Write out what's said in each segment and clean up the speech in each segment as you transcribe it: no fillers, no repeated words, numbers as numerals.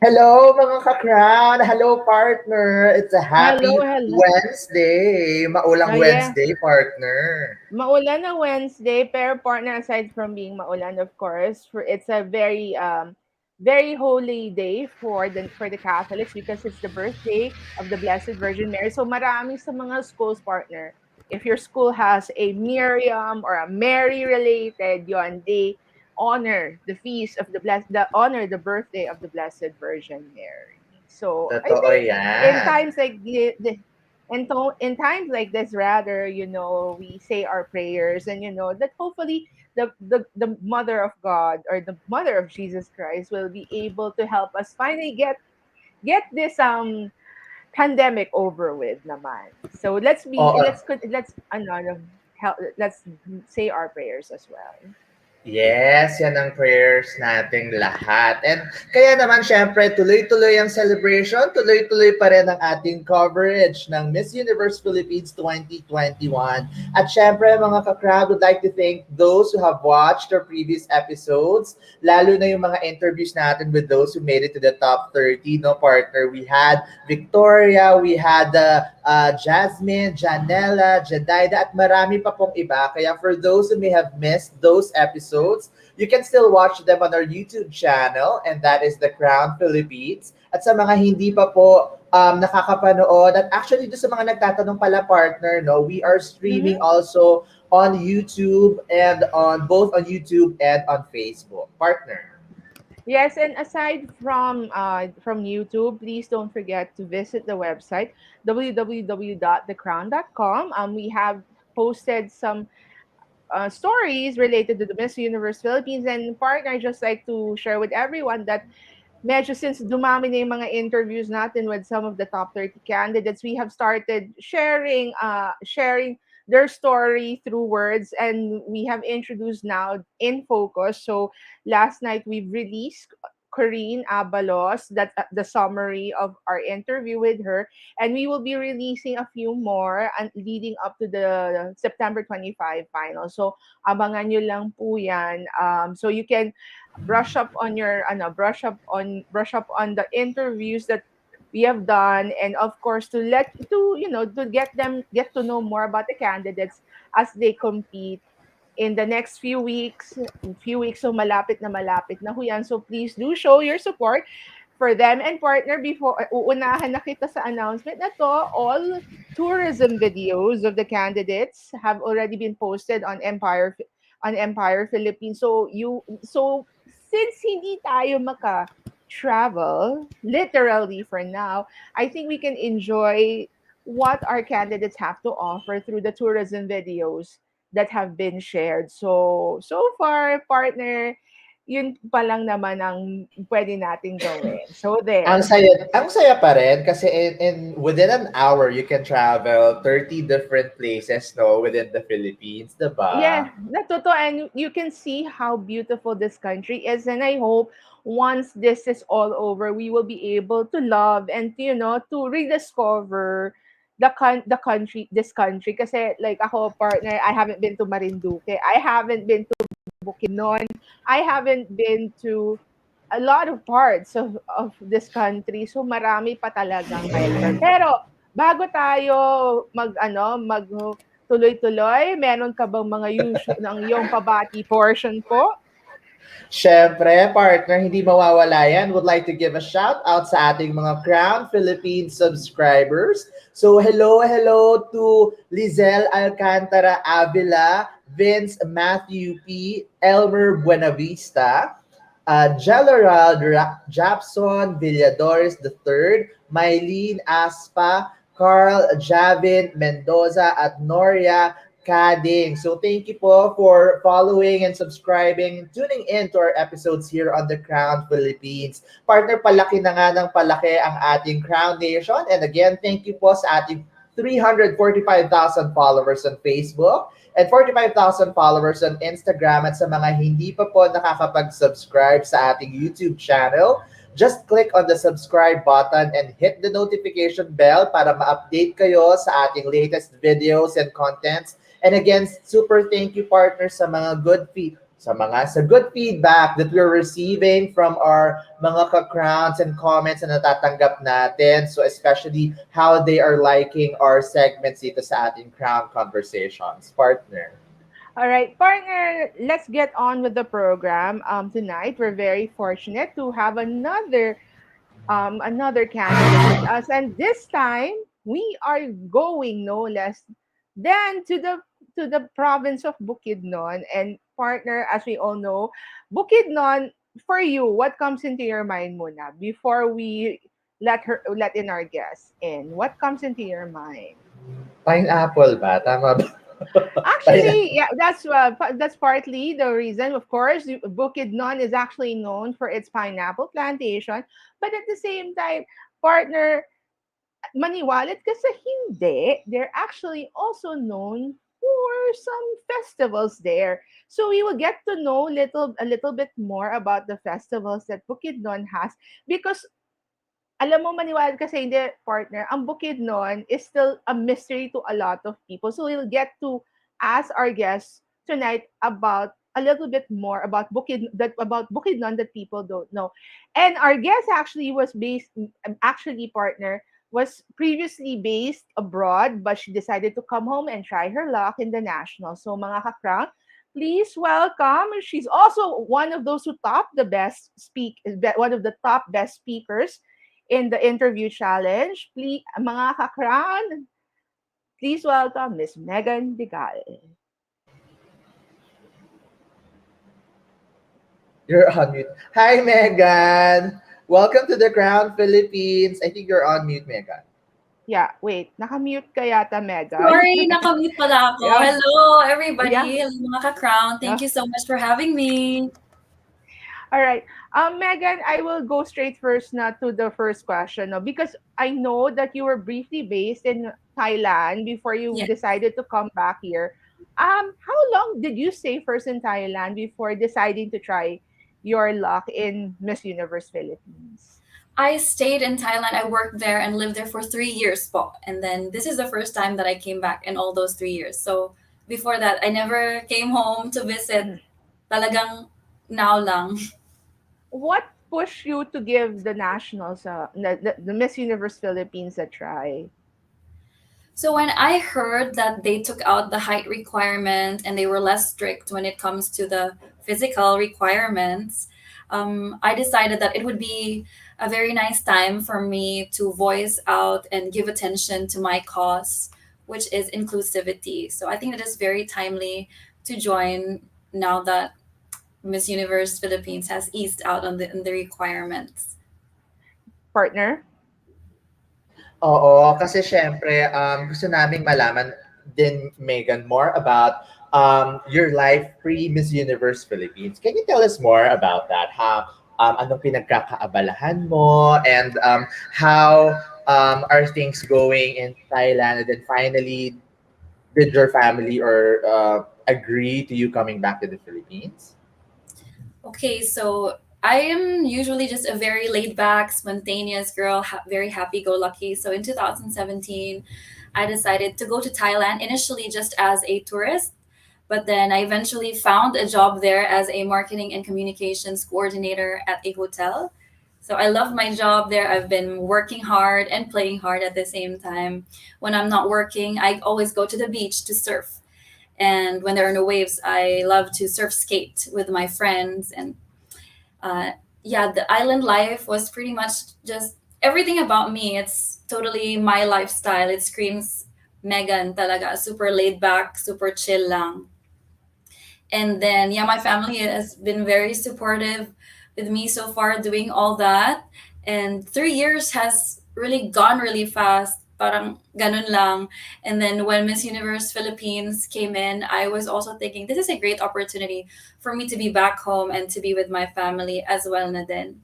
Hello mga ka-crown! Hello partner! It's a Hello, happy hello. Wednesday! Maulang Yeah, Wednesday, partner! maulan na Wednesday, pero partner, aside from being maulan, of course, it's a very holy day for the Catholics because it's the birthday of the Blessed Virgin Mary. So marami sa mga schools, partner. If your school has a Miriam or a Mary related, yon, they honor the feast of the birthday of the Blessed Virgin Mary. So I Totoo think in yan! times like in times like this, rather, we say our prayers, and that hopefully the mother of God, or the mother of Jesus Christ, will be able to help us finally get this pandemic over with naman. So Oo, let's say our prayers as well. yes, yan ang prayers nating lahat. And kaya naman, syempre, tuloy-tuloy ang celebration, tuloy-tuloy pa rin ang ating coverage ng Miss Universe Philippines 2021. At syempre, mga ka-crowd, would like to thank those who have watched our previous episodes, lalo na yung mga interviews natin with those who made it to the top 30, no, partner? We had Victoria, we had Jasmine, Janella, Jadaida, at marami pa pong iba. Kaya for those who may have missed those episodes, you can still watch them on our YouTube channel, and that is The Crown Philippines. At sa mga hindi pa po nakakapanood, at actually do sa mga nagtatanong pala, partner, no, we are streaming Mm-hmm. also on YouTube, and on both on YouTube and on Facebook, partner. Yes, and aside from YouTube, please don't forget to visit the website www.thecrown.com. We have posted some stories related to the Miss Universe Philippines, and partner, I just like to share with everyone that medyo since dumami na yung mga interviews natin with some of the top 30 candidates, we have started sharing their story through words, and we have introduced now in focus. So last night we've released Corinne Abalos, that the summary of our interview with her, and we will be releasing a few more and leading up to the September 25 final. So abangan nyo lang po yan. So you can brush up on the interviews that we have done, and of course to get to know more about the candidates as they compete in the next few weeks. So malapit na ho yan, so please do show your support for them. And partner, before uunahan na kita sa announcement na to, all tourism videos of the candidates have already been posted on Empire Philippines. So since hindi tayo maka travel literally for now, I think we can enjoy what our candidates have to offer through the tourism videos that have been shared. So far, partner, yun pa lang naman ang pwede nating gawin. So there. Ang saya pa rin kasi in within an hour you can travel 30 different places, no, within the Philippines, 'di Yeah, ba? that's totoo. And you can see how beautiful this country is. And I hope once this is all over, we will be able to love and to rediscover this country. Kasi like ako, partner, I haven't been to Marinduque. I haven't been to Bukidnon. I haven't been to a lot of parts of this country. So marami pa talagang ka-explore. Pero bago tayo mag tuloy-tuloy, meron ka bang mga ng iyong pabati portion po? Siyempre, partner, hindi mawawala yan. Would like to give a shout out sa ating mga Crown Philippines subscribers. So, hello to Lizelle Alcantara Avila, Vince Matthew P, Elmer Buenavista, Gerald Japson Villadores III, Mylene Aspa, Carl Javin Mendoza, at Noria Kading. So thank you po for following and subscribing, tuning in to our episodes here on The Crown Philippines. Partner, palaki na nga ng palaki ang ating Crown Nation. And again, thank you po sa ating 345,000 followers on Facebook and 45,000 followers on Instagram. At sa mga hindi pa po nakakapag-subscribe sa ating YouTube channel, just click on the subscribe button and hit the notification bell para ma-update kayo sa ating latest videos and contents. And again, super thank you, partners, sa good feedback that we're receiving from our mga ka-crowns and comments na natatanggap natin. So especially how they are liking our segments dito sa ating Crown Conversations. Partner. All right, partner, let's get on with the program. Tonight, we're very fortunate to have another candidate with us, and this time we are going no less than to the province of Bukidnon. And partner, as we all know, Bukidnon, for you, what comes into your mind, Muna, before we let in our guests in? What comes into your mind? Pineapple ba? Tama ba? Actually, yeah, that's partly the reason. Of course, Bukidnon is actually known for its pineapple plantation, but at the same time, partner, maniwalat ka sa hindi, they're actually also known for some festivals there. So we will get to know a little bit more about the festivals that Bukidnon has, because alam mo, maniwala kasi hindi, partner, ang Bukidnon is still a mystery to a lot of people. So we'll get to ask our guests tonight about a little bit more about Bukidnon that people don't know. And our guest actually, partner, was previously based abroad, but she decided to come home and try her luck in the national. So mga ka-crown, please welcome. She's also one of those who one of the top best speakers in the interview challenge. Please, mga ka-crown, please welcome Miss Megan Digal. You're on mute. Hi, Megan. Welcome to the Crown Philippines. I think you're on mute, Megan. Yeah, wait, nakamute ka yata, Megan. Sorry, nakamute pala ako. Yeah, Hello, yeah, everybody. Hello, mga ka-crown. Thank yeah. you so much for having me. All right. Megan, I will go straight first not to the first question, no, because I know that you were briefly based in Thailand before you Yeah. decided to come back here. How long did you stay first in Thailand before deciding to try your luck in Miss Universe Philippines? I stayed in Thailand. I worked there and lived there for 3 years po. And then this is the first time that I came back in all those 3 years. So before that, I never came home to visit. Mm. Talagang now lang. What pushed you to give the nationals, the Miss Universe Philippines a try? So when I heard that they took out the height requirement and they were less strict when it comes to the physical requirements, I decided that it would be a very nice time for me to voice out and give attention to my cause, which is inclusivity. So I think it is very timely to join now that Miss Universe Philippines has eased out on the requirements. Partner? Oo, kasi syempre, gusto naming malaman din, Megan, more about your life pre-Miss Universe Philippines. Can you tell us more about that? Anong pinagkakaabalahan mo, and how are things going in Thailand? And then finally, did your family or agree to you coming back to the Philippines? Okay, so I am usually just a very laid back, spontaneous girl, very happy go lucky. So in 2017, I decided to go to Thailand initially just as a tourist, but then I eventually found a job there as a marketing and communications coordinator at a hotel. So I love my job there. I've been working hard and playing hard at the same time. When I'm not working, I always go to the beach to surf. And when there are no waves, I love to surf skate with my friends. And uh, yeah, the island life was pretty much just everything about me. It's totally my lifestyle. It screams Megan talaga, super laid back, super chill lang. And then, yeah, my family has been very supportive with me so far doing all that. And 3 years has really gone really fast. Parang ganun lang. And then when Miss Universe Philippines came in, I was also thinking this is a great opportunity for me to be back home and to be with my family as well na din.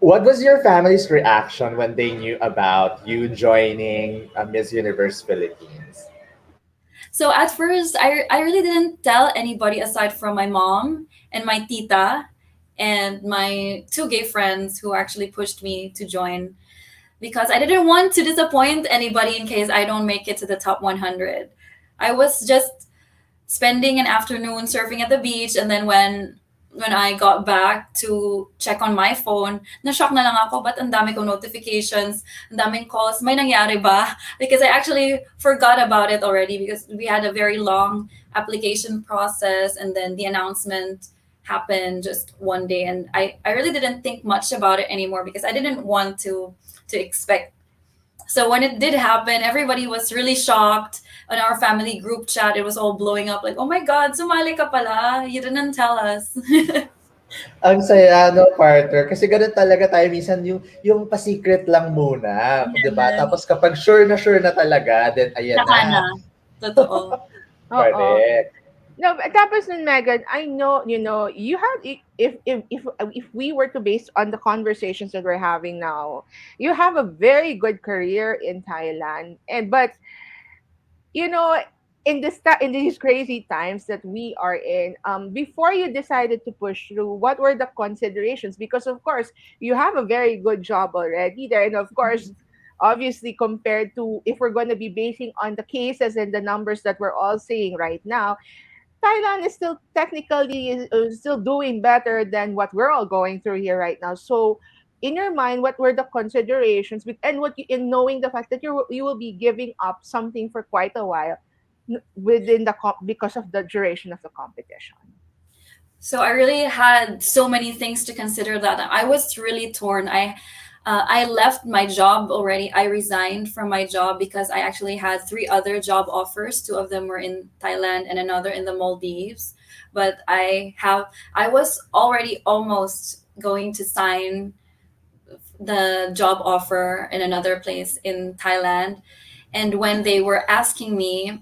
What was your family's reaction when they knew about you joining Miss Universe Philippines? So at first, I really didn't tell anybody aside from my mom and my tita and my two gay friends who actually pushed me to join because I didn't want to disappoint anybody in case I don't make it to the top 100. I was just spending an afternoon surfing at the beach, and then when I got back to check on my phone, na-shock na lang ako, ba't ang dami kong notifications, ang daming calls, may nangyari ba? Because I actually forgot about it already because we had a very long application process, and then the announcement happened just one day, and I really didn't think much about it anymore because I didn't want to expect. So when it did happen, everybody was really shocked. On our family group chat, it was all blowing up like, "Oh my God, sumali ka pala! You didn't tell us." Ang saya, no, partner. Kasi ganun talaga tayo minsan yung pa-secret lang muna, 'di ba? Yes. Tapos kapag sure na talaga, then ayan Tsaka na. na. Totoo. Oo. Correct. No, but tapos nun, Megan, I know, you have, if we were to base on the conversations that we're having now, you have a very good career in Thailand. And but you know, in these crazy times that we are in, before you decided to push through, what were the considerations? Because of course, you have a very good job already there, and of course, obviously, compared to if we're going to be basing on the cases and the numbers that we're all seeing right now, Thailand is still technically still doing better than what we're all going through here right now. So, in your mind, what were the considerations, and what you, in knowing the fact that you will be giving up something for quite a while within because of the duration of the competition? So I really had so many things to consider that I was really torn. I left my job already. I resigned from my job because I actually had three other job offers. Two of them were in Thailand and another in the Maldives. But I was already almost going to sign the job offer in another place in Thailand. And when they asked me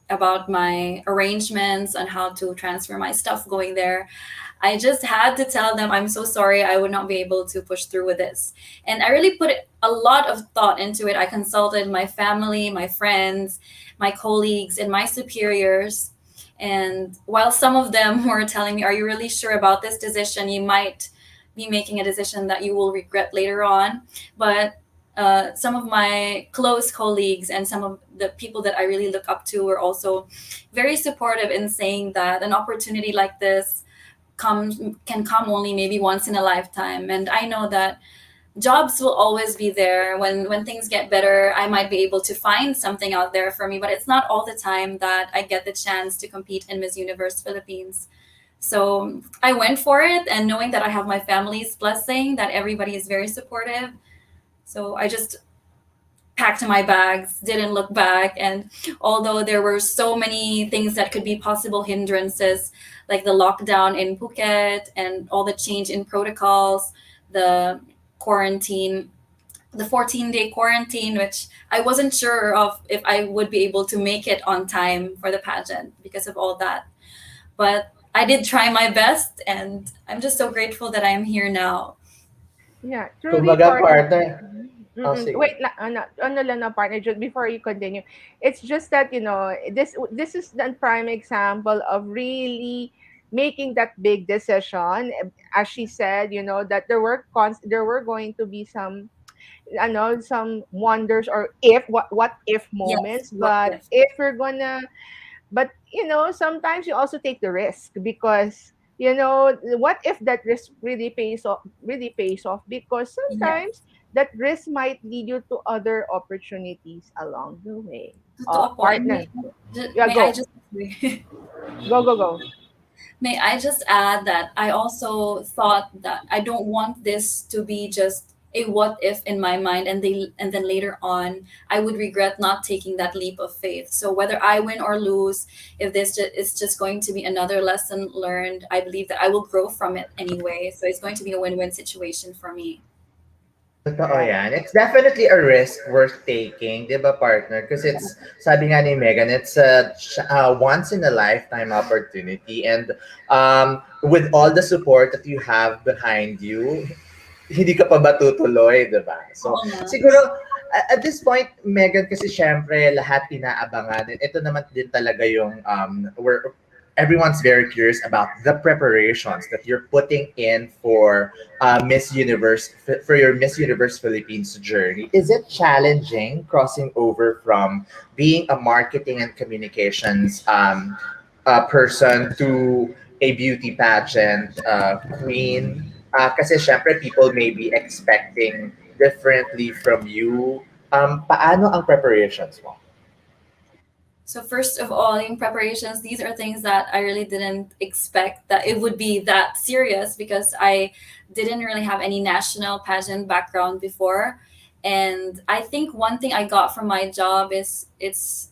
about my arrangements and how to transfer my stuff going there, I just had to tell them I'm so sorry, I would not be able to push through with this. And I really put a lot of thought into it. I consulted my family, my friends, my colleagues, and my superiors. And while some of them were telling me, "Are you really sure about this decision? You might be making a decision that you will regret later on." But some of my close colleagues and some of the people that I really look up to were also very supportive in saying that an opportunity like this comes can come only maybe once in a lifetime. And I know that jobs will always be there. When things get better, I might be able to find something out there for me, but it's not all the time that I get the chance to compete in Miss Universe Philippines. So I went for it, and knowing that I have my family's blessing, that everybody is very supportive. So I just packed my bags, didn't look back. And although there were so many things that could be possible hindrances, like the lockdown in Phuket and all the change in protocols, the quarantine, the 14-day quarantine, which I wasn't sure of if I would be able to make it on time for the pageant because of all that. But I did try my best, and I'm just so grateful that I am here now. Yeah, truly, Kumbaga, partner. partner. Oh, Mm-mm. sige. Wait, ano lang na partner, just before you continue. It's just that, this is the prime example of really making that big decision. As she said, that there were going to be some, some wonders, or what if Yes, moments. what But if? if we're gonna but sometimes you also take the risk, because what if that risk really pays off, because Yes, sometimes that risk might lead you to other opportunities along the way. totoo po. And Partner, yeah, may I go just go go go. may I just add that I also thought that I don't want this to be just a what if in my mind, and then later on I would regret not taking that leap of faith. So whether I win or lose, if is just going to be another lesson learned, I believe that I will grow from it anyway. So it's going to be a win-win situation for me. Totoo yan. It's definitely a risk worth taking, di ba, partner? Because it's, sabi nga ni Megan, it's a once in a lifetime opportunity. And with all the support that you have behind you, hindi ka pa ba tutuloy, di ba? So, Oo nga. siguro, at this point, Megan, kasi syempre, lahat inaabangan. And ito naman din talaga yung, everyone's very curious about the preparations that you're putting in for Miss Universe, for your Miss Universe Philippines journey. Is it challenging crossing over from being a marketing and communications person to a beauty pageant queen? Kasi syempre people may be expecting differently from you. Paano ang preparations mo? So first of all, in preparations, these are things that I really didn't expect that it would be that serious, because I didn't really have any national pageant background before. And I think one thing I got from my job is it's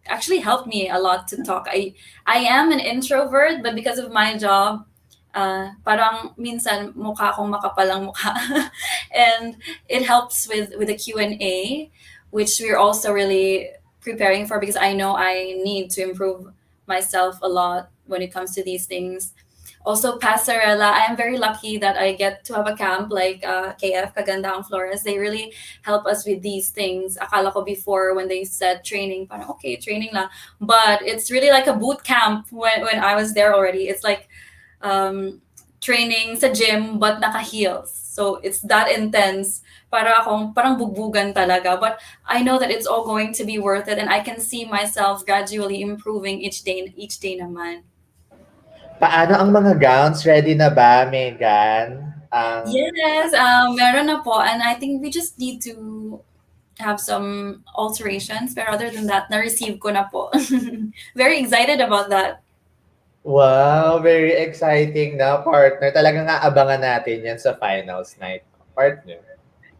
actually helped me a lot to talk. I am an introvert, but because of my job, parang minsan mukha akong makapalang mukha. And it helps with the Q&A, which we're also really preparing for, because I know I need to improve myself a lot when it comes to these things. Also, Pasarela, I am very lucky that I get to have a camp like KF Kagandang Flores. They really help us with these things. Akala ko before when they said training, parang okay, training lang. But it's really like a boot camp when I was there already. It's like um, training sa gym but naka-heels. So it's that intense. Para akong parang bugbugan talaga. But I know that it's all going to be worth it, and I can see myself gradually improving each day naman. Paano ang mga gowns? Ready na ba, Megan? Yes, meron na po, and I think we just need to have some alterations. But other than that, na-receive ko na po. Very excited about that. Wow, very exciting na, partner. Talagang aabangan natin yan sa finals night, partner.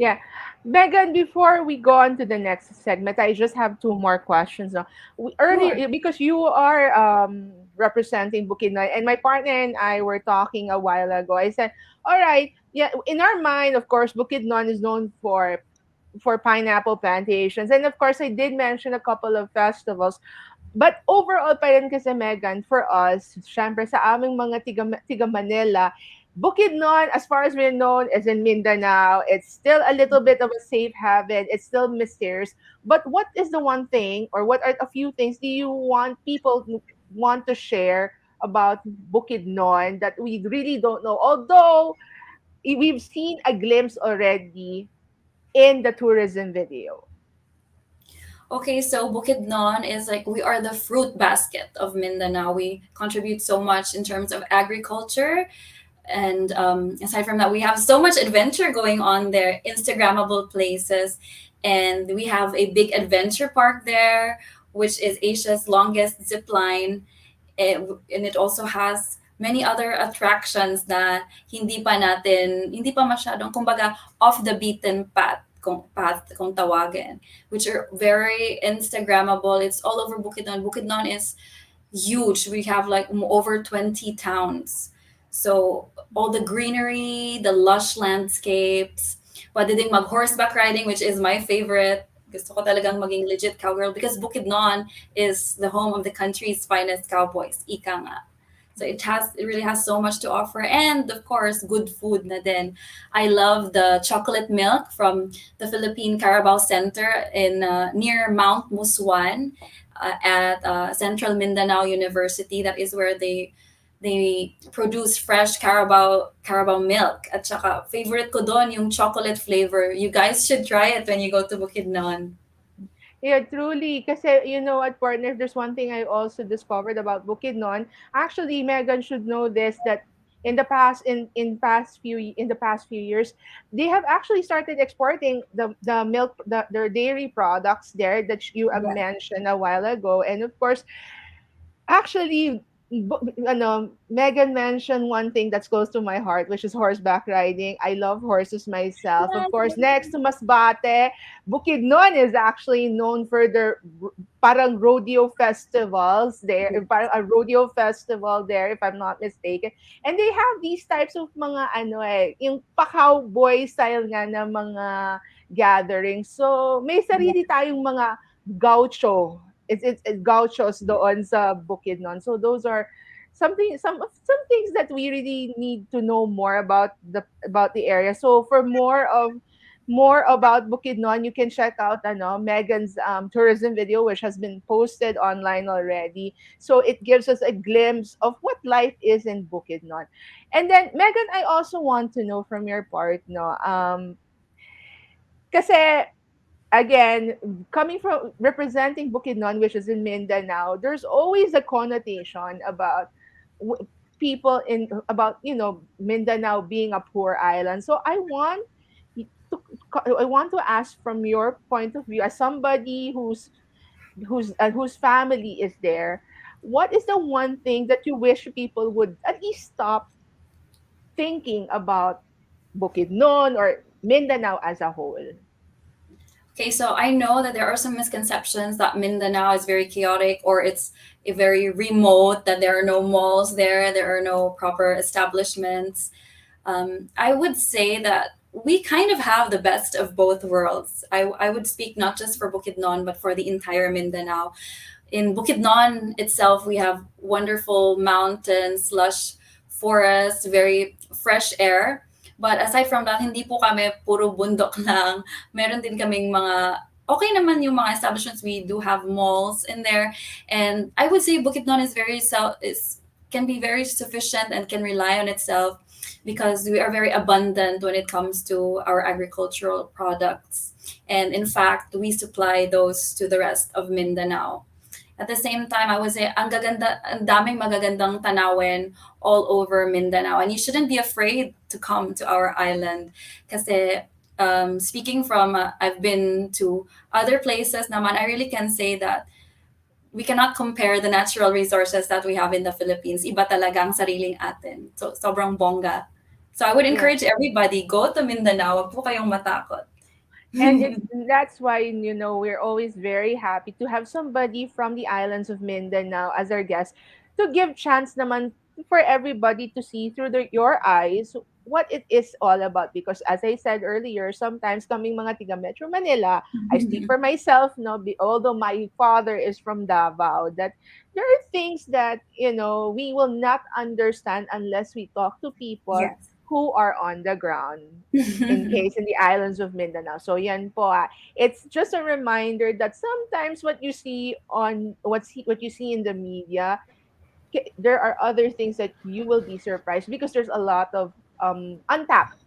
Yeah. Megan, before we go on to the next segment, I just have two more questions. Now. Sure. Earlier, because you are representing Bukidnon, and my partner and I were talking a while ago. I said, all right, yeah, in our mind, of course, Bukidnon is known for pineapple plantations. And of course, I did mention a couple of festivals. But overall pa rin kasi, Megan, for us, syempre sa aming mga tiga Manila, Bukidnon, as far as we're known, is in Mindanao. It's still a little bit of a safe haven. It's still mysterious. But what is the one thing, or what are a few things do you want people to want to share about Bukidnon that we really don't know? Although we've seen a glimpse already in the tourism video. Okay, so Bukidnon is like we are the fruit basket of Mindanao. We contribute so much in terms of agriculture. And aside from that, we have so much adventure going on there, Instagrammable places. And we have a big adventure park there, which is Asia's longest zip line. And it also has many other attractions na hindi pa masyadong, kumbaga, off the beaten path kung tawagin, which are very Instagrammable. It's all over Bukidnon. Bukidnon is huge. We have like over 20 towns. So all the greenery, the lush landscapes, pwede ding mag horseback riding, which is my favorite. Gusto ko talagang maging legit cowgirl because Bukidnon is the home of the country's finest cowboys, ika nga. So it really has so much to offer, and of course good food na din. I love the chocolate milk from the Philippine Carabao Center in near Mount Muswan at Central Mindanao University. That is where they produce fresh Carabao milk. At saka favorite ko doon yung chocolate flavor. You guys should try it when you go to Bukidnon. Yeah, truly. Kasi you know what, partner, there's one thing I also discovered about Bukidnon. Actually, Megan should know this that in the past few years, they have actually started exporting the milk their dairy products there that you Yeah. mentioned a while ago. And of course, actually Megan mentioned one thing that's close to my heart, which is horseback riding. I love horses myself. Of course, next to Masbate, Bukidnon is actually known for their parang rodeo festivals there, parang a rodeo festival there, if I'm not mistaken. And they have these types of mga yung pa-cowboy style nga na mga gatherings. So, may sarili tayong mga gaucho. It's gauchos doon sa Bukidnon. So those are some things that we really need to know more about the area. So for more about Bukidnon, you can check out Megan's tourism video, which has been posted online already. So it gives us a glimpse of what life is in Bukidnon. And then Megan, I also want to know from your part, no, kasi again, coming from representing Bukidnon, which is in Mindanao, there's always a connotation about w- people in about Mindanao being a poor island. So y- I want to ask from your point of view as somebody whose family is there, what is the one thing that you wish people would at least stop thinking about Bukidnon or Mindanao as a whole? Okay, so I know that there are some misconceptions that Mindanao is very chaotic or it's a very remote, that there are no malls there are no proper establishments. I would say that we kind of have the best of both worlds. I would speak not just for Bukidnon, but for the entire Mindanao. In Bukidnon itself, we have wonderful mountains, lush forests, very fresh air. But aside from that, hindi po kami puro bundok lang. Meron din kaming mga okay naman yung mga establishments. We do have malls in there, and I would say Bukidnon is very self is can be very sufficient and can rely on itself because we are very abundant when it comes to our agricultural products. And in fact, we supply those to the rest of Mindanao. At the same time, I would say ang daming magagandang tanawin all over Mindanao, and you shouldn't be afraid to come to our island. Kasi speaking from, I've been to other places naman, I really can say that we cannot compare the natural resources that we have in the Philippines. Iba talagang sariling atin. So, sobrang bongga. So, I would Yeah. encourage everybody, go to Mindanao. Wag po kayong matakot. And that's why we're always very happy to have somebody from the islands of Mindanao as our guest to give chance naman for everybody to see through your eyes what it is all about, because as I said earlier, sometimes kaming mga tiga Metro Manila, I speak for myself, no, although my father is from Davao, that there are things that we will not understand unless we talk to people Yes. who are on the ground in case in the islands of Mindanao. So yan po, it's just a reminder that sometimes what you see in the media, there are other things that you will be surprised, because there's a lot of untapped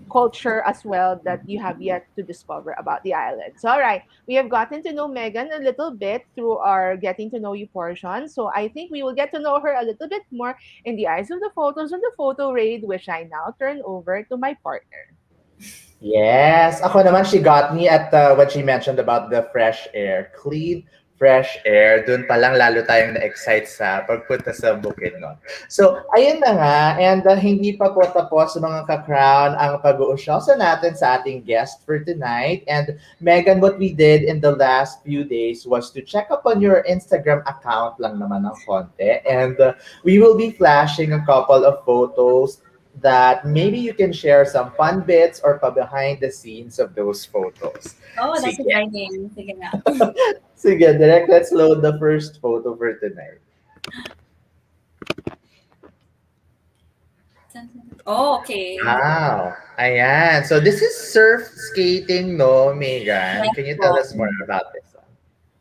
culture as well that you have yet to discover about the island. So all right, we have gotten to know Megan a little bit through our getting to know you portion. So I think we will get to know her a little bit more in the eyes of the photos on the photo raid, which I now turn over to my partner. Yes, ako naman, she got me at what she mentioned about the fresh air. Clean, fresh air. Doon pa lang lalo tayong na-excite sa pagpunta sa Bukidnon. So, ayun na nga. And hindi pa po tapos mga ka-crown ang pag-uusyoso natin sa ating guest for tonight. And Megan, what we did in the last few days was to check up on your Instagram account lang naman ng konti. And we will be flashing a couple of photos that maybe you can share some fun bits or pa behind the scenes of those photos. Oh, that's Sige. exciting. Sige nga. Sige, direct, let's load the first photo for tonight. Oh, okay. Wow. Ayan. So this is surf skating, no, Megan? Yes Can you tell po. us more about this one?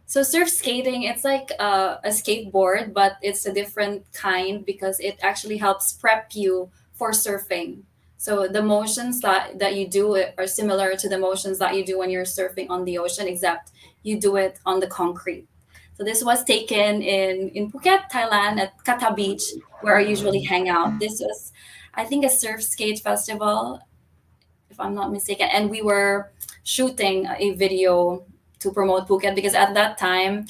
So surf skating, it's like a skateboard, but it's a different kind because it actually helps prep you for surfing. So the motions that you do are similar to the motions that you do when you're surfing on the ocean, except you do it on the concrete. So this was taken in Phuket, Thailand, at Kata Beach, where I usually hang out. This was, I think, a surf skate festival, if I'm not mistaken. And we were shooting a video to promote Phuket because at that time,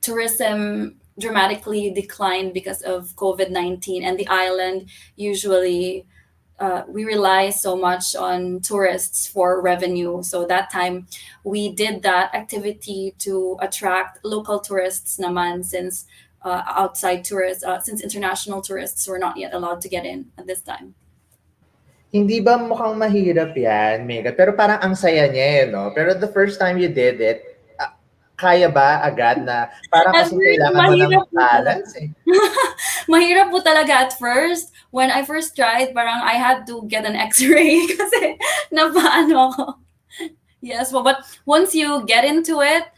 tourism dramatically declined because of COVID-19, and the island usually we rely so much on tourists for revenue. So that time we did that activity to attract local tourists naman, since outside tourists, since international tourists were not yet allowed to get in at this time. Hindi ba mukhang mahirap yan, Megan? Pero parang ang saya niya, eh, no? Pero the first time you did it, kaya ba agad na parang At kasi first, kailangan mo ng mahirap po talaga. balance, eh. Mahirap po talaga at first. When I first tried, parang I had to get an x-ray kasi napaano ako. Yes, well, but once you get into it,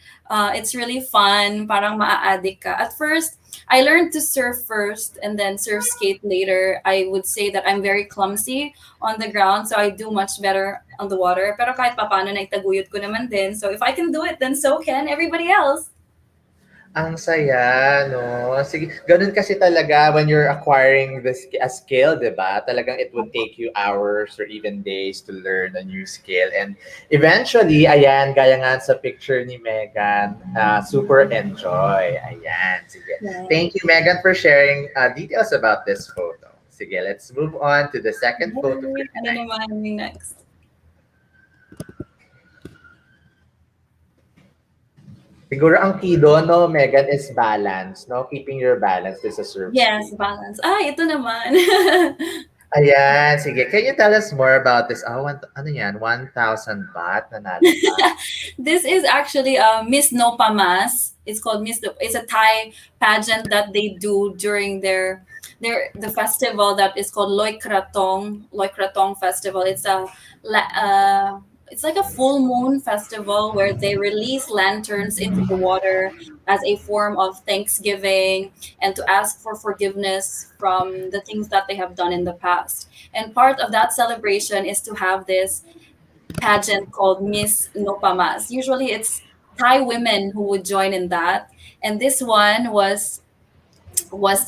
it's really fun. Parang maa-addict ka. At first, I learned to surf first and then surf skate later. I would say that I'm very clumsy on the ground, so I do much better on the water. Pero kahit papaano, naitaguyod ko naman din. So if I can do it, then so can everybody else. Ang saya, no? Sige, ganun kasi talaga when you're acquiring a skill, di ba? Talagang it would take you hours or even days to learn a new skill. And eventually, ayan, gaya nga sa picture ni Megan, super enjoy. Ayan, sige. Yeah. Thank you, Megan, for sharing details about this photo. Sige, let's move on to the second photo for Ano tonight. naman yung next? Siguro ang key doon, no, Megan, is balance, no? Keeping your balance this a surf Yes, skate. balance. Ito naman. Ayan, sige. Can you tell us more about this? Ano yan? 1,000 baht na nalaglag. This is actually Miss Nopamas. It's called It's a Thai pageant that they do during the festival that is called Loy Kratong Festival. It's like a full moon festival where they release lanterns into the water as a form of thanksgiving and to ask for forgiveness from the things that they have done in the past. And part of that celebration is to have this pageant called Miss Nopamas. Usually it's Thai women who would join in that. And this one was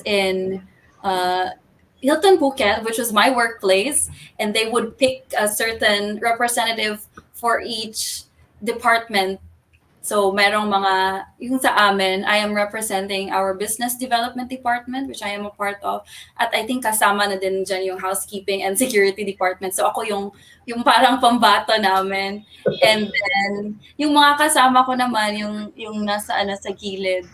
in uh, Hilton Phuket, which was my workplace, and they would pick a certain representative for each department. So merong mga, yung sa amin, I am representing our business development department, which I am a part of. At I think kasama na din dyan yung housekeeping and security department. So ako yung parang pambato namin. And then, yung mga kasama ko naman, yung nasa, sa gilid.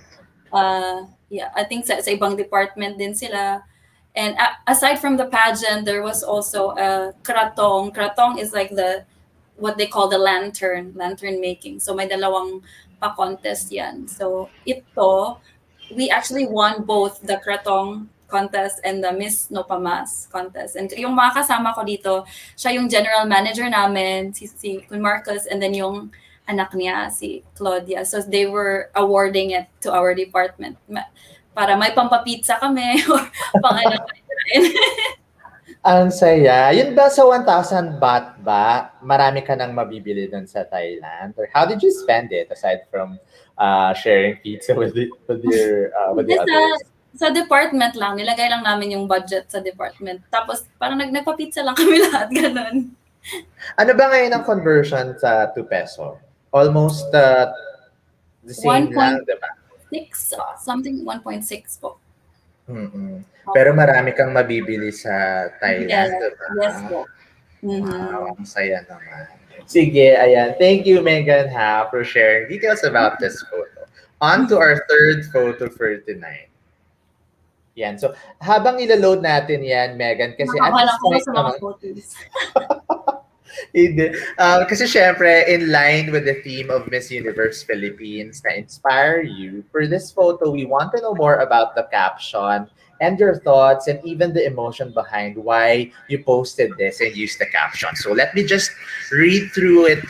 Yeah, I think sa ibang department din sila. And aside from the pageant, there was also a kratong. Kratong is like what they call the lantern making. So may dalawang pa-contest yan. So ito, we actually won both the Kratong contest and the Miss Nopamas contest. And yung mga kasama ko dito, siya yung general manager namin, si Kun Marcos, and then yung anak niya, si Claudia. So they were awarding it to our department. Para may pampapizza kami or pang ano. Ang saya. Yun ba sa 1,000 baht ba, marami ka nang mabibili dun sa Thailand? Or how did you spend it aside from sharing pizza with the Just others? sa department lang, nilagay lang namin yung budget sa department. Tapos parang nagpa-pizza lang kami lahat, ganun. Ano ba ngayon ang conversion sa 2 peso? Almost the same lang, di ba? 1.6 something, 1.6 po. Mm-mm. Pero marami kang mabibili sa Yes, Thailand, di ba? yes po. Wow, ang saya naman. Sige, ayan. Thank you, Megan, for sharing details about this photo. On to our third photo for tonight. Yan. So, habang ilaload natin yan, Megan, kasi at this Nakakalak ako point sa mga naman, photos. hindi. Kasi syempre, in line with the theme of Miss Universe Philippines na inspire you, for this photo, we want to know more about the caption and your thoughts and even the emotion behind why you posted this and used the caption. So let me just read through it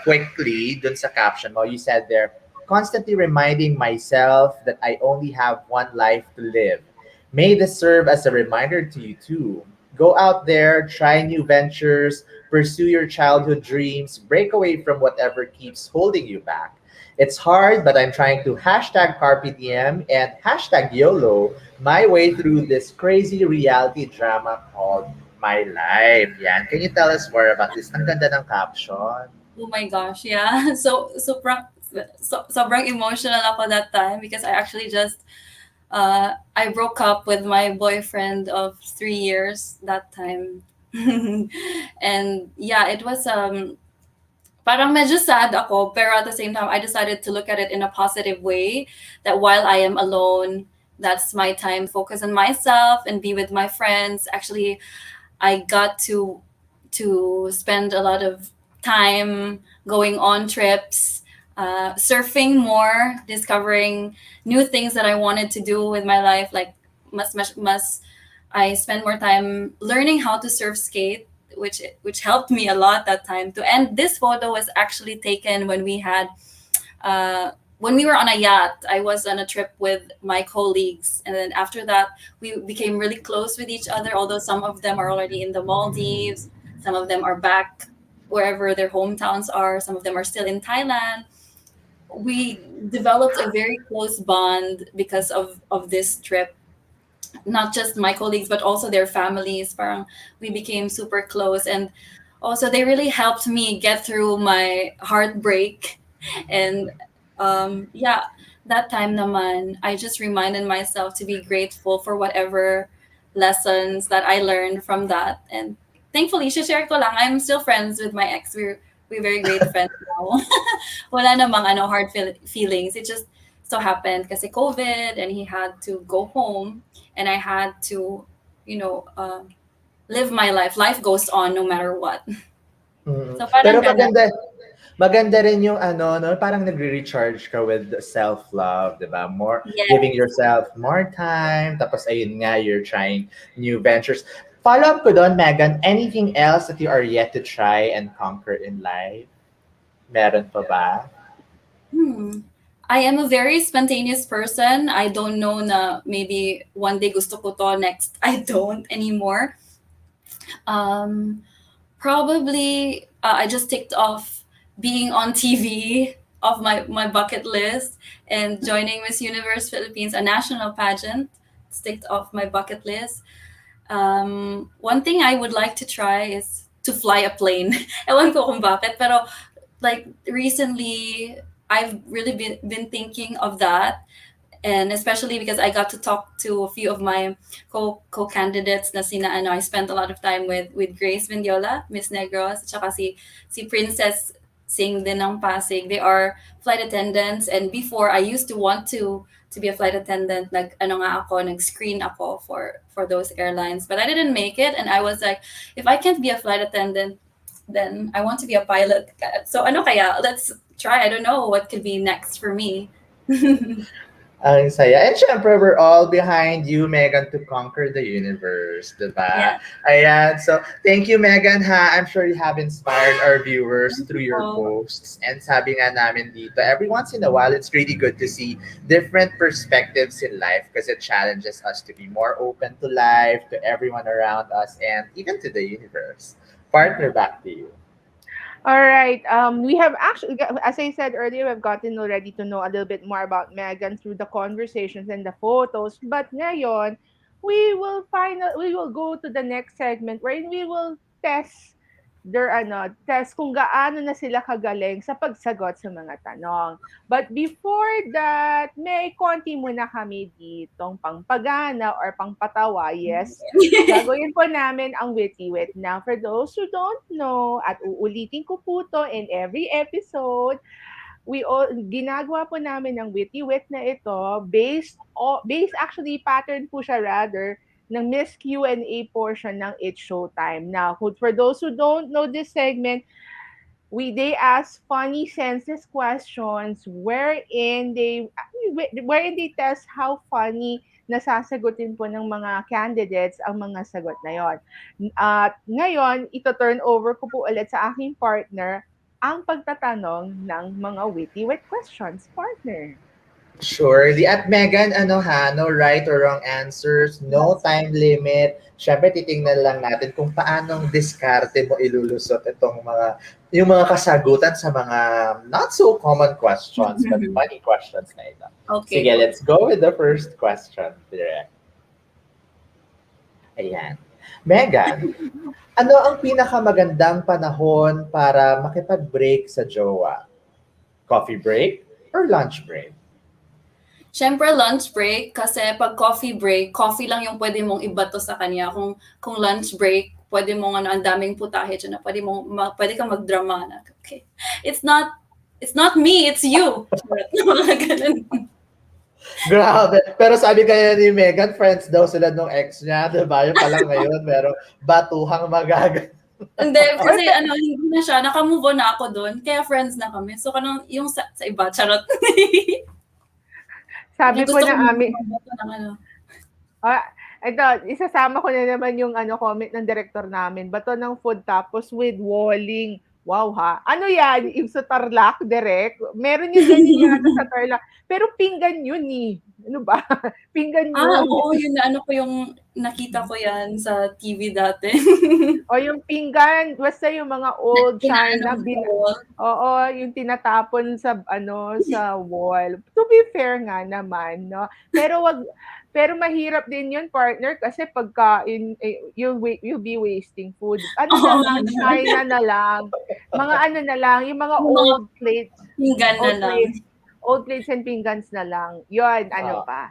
quickly dun sa caption mo. You said there, constantly reminding myself that I only have one life to live. May this serve as a reminder to you too. Go out there, try new ventures, pursue your childhood dreams, break away from whatever keeps holding you back. It's hard, but I'm trying to hashtag Carpe Diem and hashtag YOLO my way through this crazy reality drama called my life. Yan. Can you tell us more about this? Ang ganda ng caption. Oh my gosh, yeah. So sobrang emotional ako that time because I actually just I broke up with my boyfriend of 3 years that time. And yeah, it was parang medyo sad ako, pero at the same time, I decided to look at it in a positive way. That while I am alone, that's my time to focus on myself and be with my friends. Actually, I got to spend a lot of time going on trips, surfing more, discovering new things that I wanted to do with my life. Like must I spend more time learning how to surf skate, which helped me a lot that time. To and this photo was actually taken uh, when we were on a yacht. I was on a trip with my colleagues, and then after that, we became really close with each other. Although some of them are already in the Maldives, some of them are back wherever their hometowns are. Some of them are still in Thailand. We developed a very close bond because of this trip. Not just my colleagues, but also their families. Parang we became super close, and also they really helped me get through my heartbreak. And yeah, that time naman, I just reminded myself to be grateful for whatever lessons that I learned from that. And thankfully, share ko lang, I'm still friends with my ex. We're very great friends now. Wala namang hard feelings. It just so happened kasi COVID, and he had to go home, and I had to, you know, live my life. Life goes on no matter what. Mm. So parang Pero ganun. maganda rin yung ano, no, parang nagre-recharge ka with self-love, di ba? More, Yes. giving yourself more time, tapos ayun nga, you're trying new ventures. Follow up ko doon, Megan, anything else that you are yet to try and conquer in life? Meron pa ba? Hmm. I am a very spontaneous person. I don't know na maybe one day gusto ko to, next I don't anymore. Um, Probably I just ticked off being on TV off my bucket list, and joining Miss Universe Philippines, a national pageant. It's ticked off my bucket list. One thing I would like to try is to fly a plane. Ewan ko kung bakit, pero like recently, I've really been thinking of that, and especially because I got to talk to a few of my co-candidates na sina ano, I spent a lot of time with Grace Mendiola, Miss Negros, at saka si Princess Sing din ng Pasig. They are flight attendants, and before I used to want to be a flight attendant. Like ano nga ako, nag-screen ako for those airlines, but I didn't make it, and I was like, if I can't be a flight attendant, then I want to be a pilot. So ano kaya? Let's try. I don't know what could be next for me. Ang saya. And syempre, we're all behind you, Megan, to conquer the universe, diba? Yeah. Ayan. So, thank you, Megan, ha. I'm sure you have inspired our viewers Thank through you your po. posts. And sabi nga namin dito, every once in a while, it's really good to see different perspectives in life because it challenges us to be more open to life, to everyone around us, and even to the universe. Partner, back to you. All right. We have actually, as I said earlier, we've gotten already to know a little bit more about Megan through the conversations and the photos. But ngayon, we will go to the next segment wherein we will test kung gaano na sila kagaling sa pagsagot sa mga tanong. But before that, may konti muna kami ditong pangpagana or pangpatawa. Yes, gagawin po namin ang Witty Wit. Now, for those who don't know, at uulitin ko po to in every episode, ginagawa po namin ng Witty Wit na ito based actually pattern po siya rather ng Miss Q&A portion ng It's Showtime. Now, for those who don't know this segment, they ask funny senseless questions wherein they test how funny nasasagutin po ng mga candidates ang mga sagot na yon. At ngayon, ito-turn over ko po ulit sa aking partner ang pagtatanong ng mga witty-wit questions, partner. Surely. At Megan, ano ha, no right or wrong answers, no time limit. Siyempre, titingnan lang natin kung paanong diskarte mo ilulusot itong yung mga kasagutan sa mga not so common questions, but funny questions na ito. Okay Sige, po. let's go with the first question. Direct. Ayan. Megan, ano ang pinakamagandang panahon para makipag-break sa jowa? Coffee break or lunch break? Siyempre lunch break kasi pag coffee break, coffee lang yung pwede mong ibato sa kanya. Kung lunch break, pwede mong ano, ang daming putahe diyan na pwede kang magdrama na. Okay. It's not it's not me, it's you. Mga ganun. Grabe. Pero sabi kaya ni Megan, friends daw sila nung ex niya, di ba? Yung pala ngayon, pero batuhang magaga. Hindi, Or, kasi ano, hindi na siya, naka-move on na ako doon, kaya friends na kami. So, kanang, yung sa iba, charot. sabi po Gusto ko na amin, magbato ng ano. ah, ito, isasama ko na naman yung comment ng director namin. Bato ng food tapos with walling. Wow ha. Ano yan? Yung sa Tarlac, direct? Meron yung ganyan yata sa Tarlac. Pero pinggan yun eh. Ano ba? Pinggan yun. Oo, yun na ano ko yung nakita ko yan sa TV dati. O yung pinggan, basta yung mga old Inaano China, mo sa wall. oo, yung tinatapon sa sa wall. To be fair nga naman, no. Pero mahirap din yun, partner, kasi pagka you'll be wasting food. Ano Oo na nga lang, naman. China na lang. Mga ano na lang, yung mga Yung mga pinggan na old lang. plates, old plates and pinggans na lang. Yun, ano Ah, pa.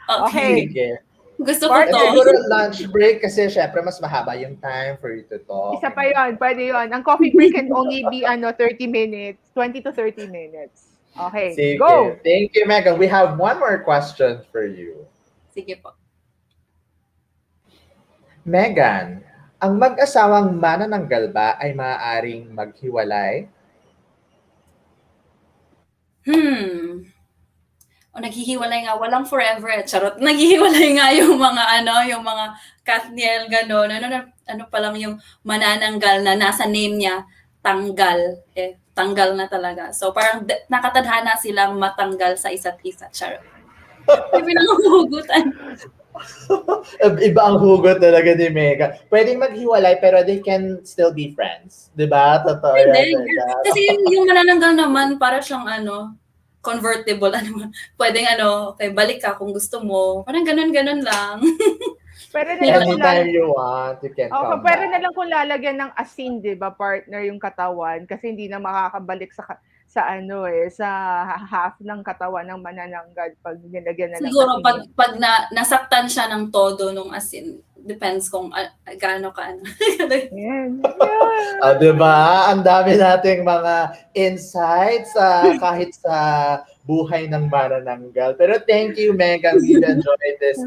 Okay. Okay, sige. Gusto ko Eh, to. partner, siguro lunch break kasi syempre mas mahaba yung time for you to talk isa and pa yon, pwede yon. Ang coffee break can only be 30 minutes, 20 to 30 minutes. Okay, sige. go! Thank you, Megan. We have one more question for you. Sige po. Megan, ang mag-asawang manananggal ba ay maaaring maghiwalay? Hmm. O naghihiwalay nga, walang forever eh, charot. Naghihiwalay nga yung mga ano, yung mga Kathniel, gano'n. Ano pa lang yung manananggal na nasa name niya, tanggal. Tanggal na talaga. So parang nakatadhana silang matanggal sa isa't isa, charot. Hindi pinanguhugutan. Iba ang hugot talaga ni Megan. Pwedeng maghiwalay pero they can still be friends. Di ba? Totoo Pwede. yan, Megan. Kasi yung manananggal naman, para siyang ano, convertible. Ano, pwedeng ano, okay, balik ka kung gusto mo. Parang ganun-ganun lang. Pero na Di lang ba? kung Anytime you want, you can okay, come pero na back. lang kung lalagyan ng asin, 'di ba, partner, yung katawan kasi hindi na makakabalik sa ano sa half ng katawan ng manananggal pag nilagyan na ng Siguro asin pag yun. pag nasaktan siya ng todo nung asin, depends kung gaano ka ano. Yan. Yeah. Di ba? Ang dami nating mga insights kahit sa buhay ng manananggal. Pero thank you, Megan. We've enjoyed this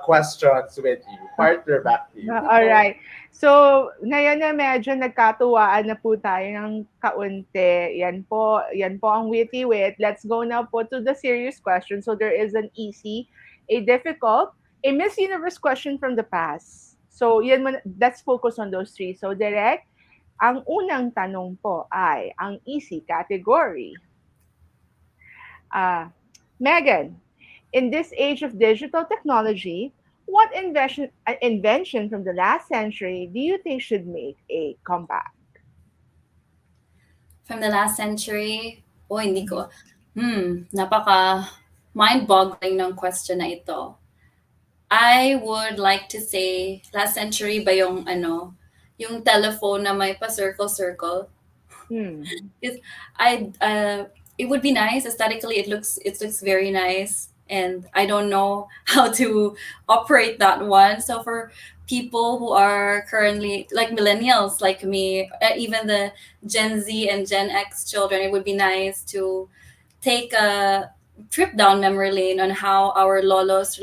questions with you. Partner, back to you. Sige All po. right. So, ngayon na medyo nagkatuwaan na po tayo ng kaunti. Yan po ang witty wit. Let's go now po to the serious question. So, there is an easy, a difficult, a Miss Universe question from the past. So, let's focus on those three. So, direct, ang unang tanong po ay ang easy category. Megan, in this age of digital technology, what invention from the last century do you think should make a comeback? From the last century, hindi ko. Napaka mind-boggling ng question na ito. I would like to say, last century ba yung ano, yung telephone na may pa-circle-circle? Hmm. It would be nice aesthetically. It looks very nice, and I don't know how to operate that one. So for people who are currently like millennials, like me, even the Gen Z and Gen X children, it would be nice to take a trip down memory lane on how our lolas,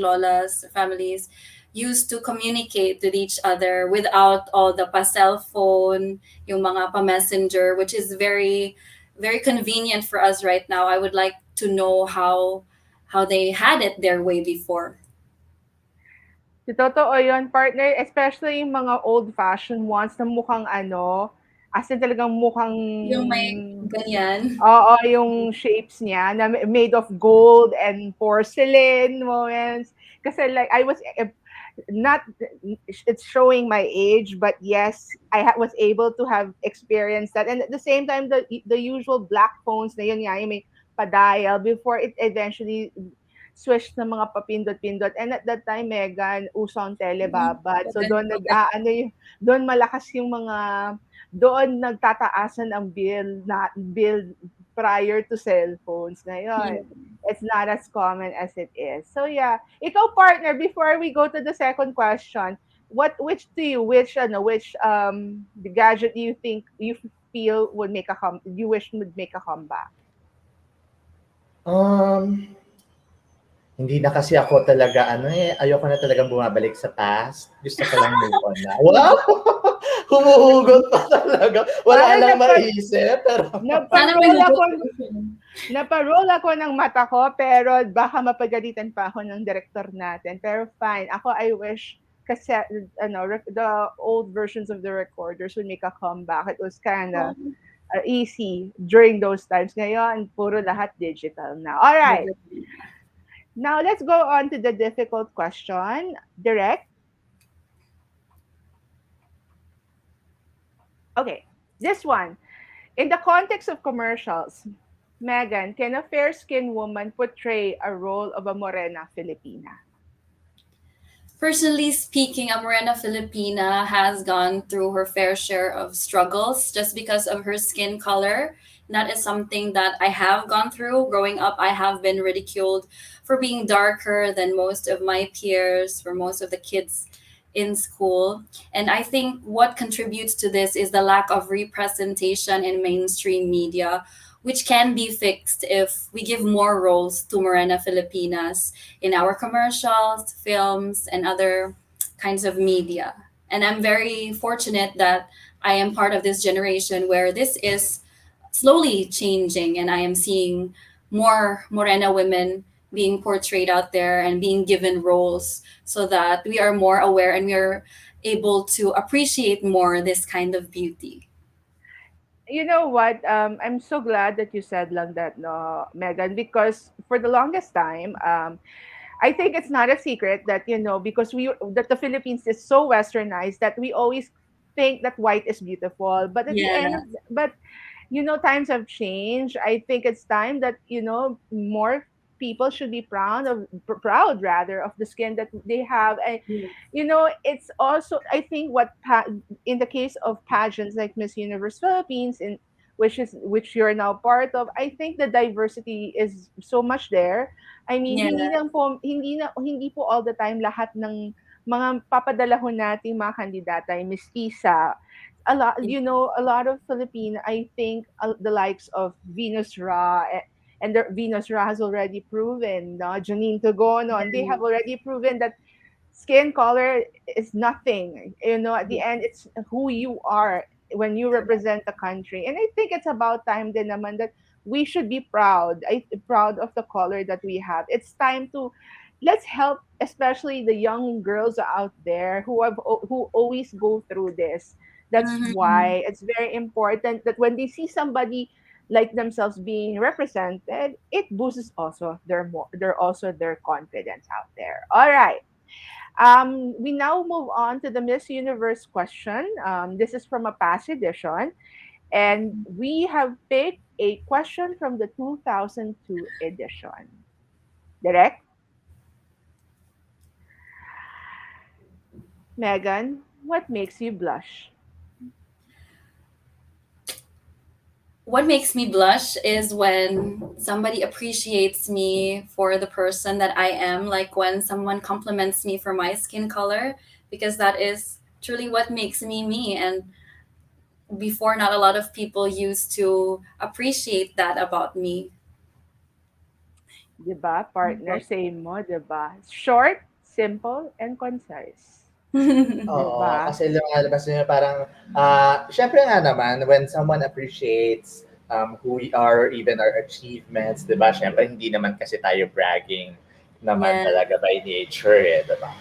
families used to communicate with each other without all the pa-cell phone, yung mga pa-messenger, which is very, very convenient for us right now. I would like to know how they had it their way before. Totoo yun, partner, especially yung mga old-fashioned ones na mukhang as in talagang mukhang, Yung may ganyan. oo, yung shapes niya na made of gold and porcelain moments. Kasi like, I was, not, it's showing my age, but yes, was able to have experienced that. And at the same time, the usual black phones na yun nga, yung may padial before it eventually switch ng mga papindot-pindot. And at that time, Megan, usong telebabad. So doon doon malakas yung doon nagtataasan ang bill prior to cellphones ngayon. It's not as common as it is. So yeah, ikaw partner, before we go to the second question, which the gadget do you think you feel would make a you wish would make a comeback? Um, Hindi na kasi ako talaga ano, ayoko na talagang bumabalik sa past. Gusto ko lang move on na. Wow! Humuhugot pa talaga. Wala Parang lang maisip, pero Sana may nagpa-roll ako hugot. Naparoll ako ng mata ko, pero baka mapagalitan pa ako ng director natin. Pero fine. Ako, I wish kasi the old versions of the recorders would make a comeback. It was kind of easy during those times. Ngayon, puro lahat digital na. All right. Now, let's go on to the difficult question. Direct. Okay. This one. In the context of commercials, Megan, can a fair-skinned woman portray a role of a morena Filipina? Personally speaking, a Morena Filipina has gone through her fair share of struggles just because of her skin color. That is something that I have gone through. Growing up, I have been ridiculed for being darker than most of my peers, for most of the kids in school. And I think what contributes to this is the lack of representation in mainstream media, which can be fixed if we give more roles to Morena Filipinas in our commercials, films, and other kinds of media. And I'm very fortunate that I am part of this generation where this is slowly changing, and I am seeing more Morena women being portrayed out there and being given roles so that we are more aware and we are able to appreciate more this kind of beauty. You know what? I'm so glad that you said lang that, no, Megan, because for the longest time, I think it's not a secret that because the Philippines is so westernized that we always think that white is beautiful, but at the Yeah. end of but times have changed. I think it's time that more people should be proud rather of the skin that they have. And it's also, I think, in the case of pageants like Miss Universe Philippines, in which you're now part of, I think the diversity is so much there. I mean, Yeah. hindi po all the time lahat ng mga papadala ho nating mga kandidata ay mestiza. A lot of Philippine, I think, the likes of Venus Ra, and Venus Ra has already proven, no? Janine Togono, and they have already proven that skin color is nothing. At the end, it's who you are when you represent the country. And I think it's about time din naman that we should be proud of the color that we have. It's time to let's help, especially the young girls out there who always go through this. That's Mhm. why it's very important that when they see somebody like themselves being represented, it boosts also their confidence out there. All right. We now move on to the Miss Universe question. This is from a past edition, and we have picked a question from the 2002 edition. Direct, Megan, what makes you blush? What makes me blush is when somebody appreciates me for the person that I am, like when someone compliments me for my skin color, because that is truly what makes me me. And before, not a lot of people used to appreciate that about me. 'Di ba, partner? Same mo, 'di ba? Short, simple, and concise. 'Di oo, ba? kasi lumalabas yun parang, syempre nga naman, when someone appreciates who we are, or even our achievements, di ba? Syempre, hindi naman kasi tayo bragging naman Yeah. talaga by nature, di ba?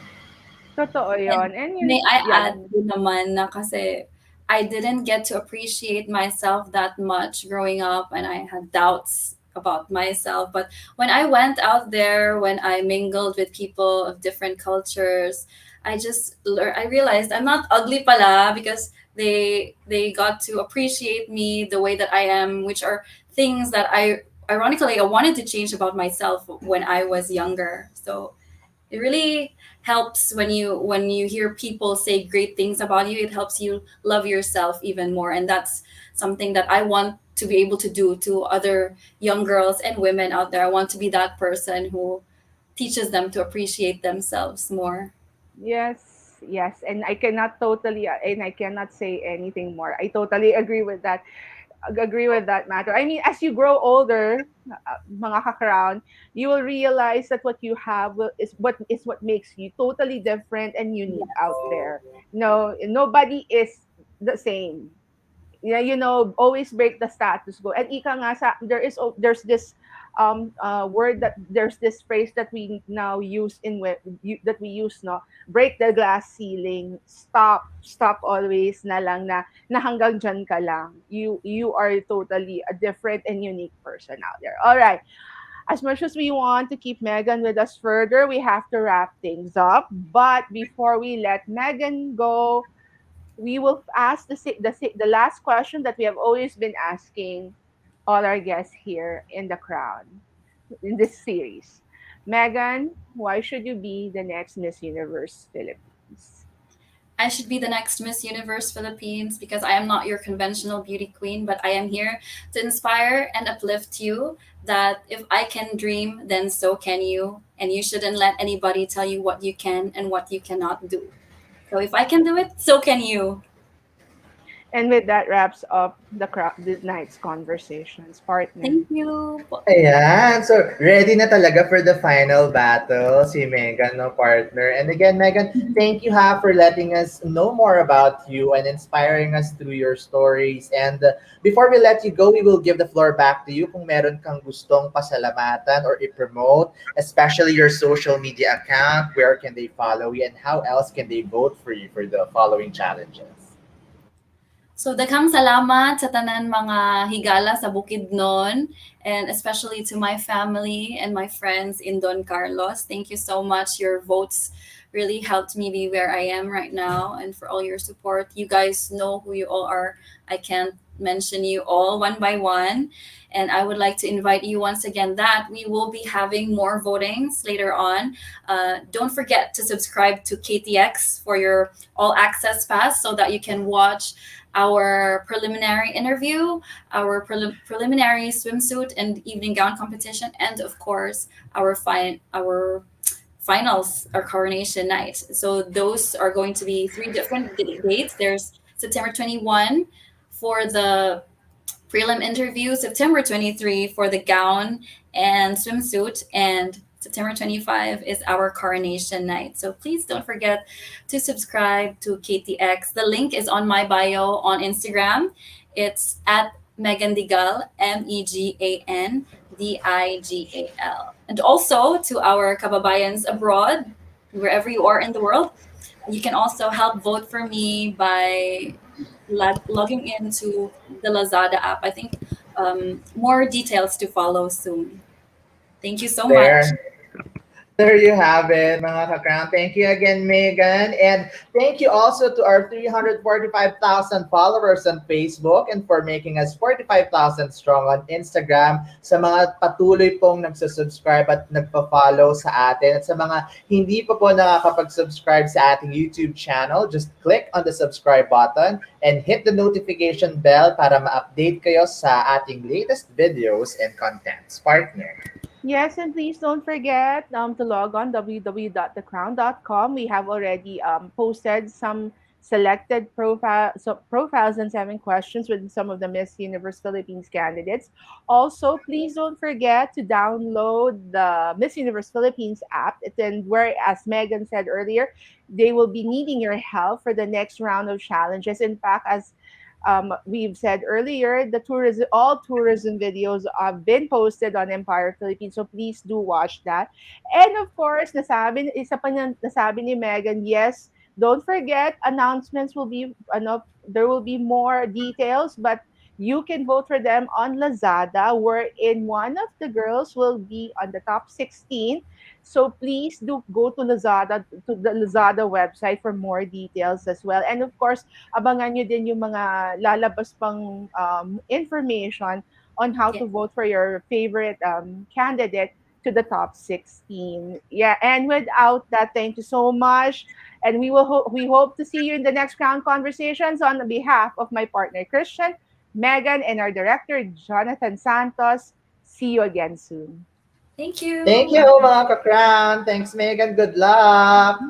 Totoo And 'yon. And may I yeah, add din naman na kasi I didn't get to appreciate myself that much growing up, and I had doubts about myself. But when I went out there, when I mingled with people of different cultures, I realized I'm not ugly pala, because they got to appreciate me the way that I am, which are things that I wanted to change about myself when I was younger. So It really helps when you hear people say great things about you. It helps you love yourself even more, and that's something that I want to be able to do to other young girls and women out there. I want to be that person who teaches them to appreciate themselves more. Yes, yes, and I cannot totally and I cannot say anything more. I totally agree with that. Agree with that matter. I mean, as you grow older, mga kakrown, you will realize that what you have is what makes you totally different and unique out there. No, nobody is the same. Yeah, always break the status quo. And ika nga there's this word that there's this phrase that we now use that we use, no, break the glass ceiling, stop always na lang na hanggang dyan ka lang. You are totally a different and unique person out there. All right. As much as we want to keep Megan with us further, we have to wrap things up. But before we let Megan go, we will ask the last question that we have always been asking all our guests here in the crown in this series. Megan, why should you be the next Miss Universe Philippines? I should be the next Miss Universe Philippines because I am not your conventional beauty queen, but I am here to inspire and uplift you that if I can dream, then so can you. And you shouldn't let anybody tell you what you can and what you cannot do. So if I can do it, so can you. And with that wraps up the night's conversations, partner. Thank you. Ayan. So, ready na talaga for the final battle si Megan, no, partner. And again, Megan, thank you ha for letting us know more about you and inspiring us through your stories. And before we let you go, we will give the floor back to you kung meron kang gustong pasalamatan or i-promote, especially your social media account. Where can they follow you and how else can they vote for you for the following challenges? So daghang salamat sa tanan mga higala sa Bukidnon, and especially to my family and my friends in Don Carlos. Thank you so much. Your votes really helped me be where I am right now, and for all your support. You guys know who you all are. I can't mention you all one by one. And I would like to invite you once again that we will be having more votings later on. Don't forget to subscribe to KTX for your all access pass so that you can watch our preliminary interview, our preliminary swimsuit and evening gown competition, and of course our finals, our coronation night. So those are going to be three different dates. There's September 21 for the prelim interview, September 23 for the gown and swimsuit, and September 25 is our coronation night. So please don't forget to subscribe to KTX. The link is on my bio on Instagram. It's at Megan Digal, Megandigal. And also to our kababayans abroad, wherever you are in the world, you can also help vote for me by logging into the Lazada app. I think more details to follow soon. Thank you so much. There. There you have it, mga ka-crown. Thank you again, Megan. And thank you also to our 345,000 followers on Facebook and for making us 45,000 strong on Instagram. Sa mga patuloy pong nagsusubscribe at nagpa-follow sa atin. At sa mga hindi pa po nakakapag-subscribe sa ating YouTube channel, just click on the subscribe button and hit the notification bell para ma-update kayo sa ating latest videos and contents. Partner. Yes, and please don't forget to log on www.thecrown.com. We have already posted some selected profiles and 7 questions with some of the Miss Universe Philippines candidates. Also, please don't forget to download the Miss Universe Philippines app. And where, as Megan said earlier, they will be needing your help for the next round of challenges. In fact, as we've said earlier, all tourism videos have been posted on Empire Philippines, so please do watch that. And of course, isa pa nasabi ni Megan, yes, don't forget, announcements will be, there will be more details, but you can vote for them on Lazada, wherein one of the girls will be on the top 16. So please do go to the Lazada website for more details as well. And of course, abangan nyo din yung mga lalabas pang information on how Yeah. to vote for your favorite candidate to the top 16. Yeah, and without that, thank you so much. And we hope to see you in the next Crown Conversations. On behalf of my partner Christian, Megan, and our director Jonathan Santos. See you again soon. Thank Thank you. you, mga ka-crown. Thanks, Megan. Good luck.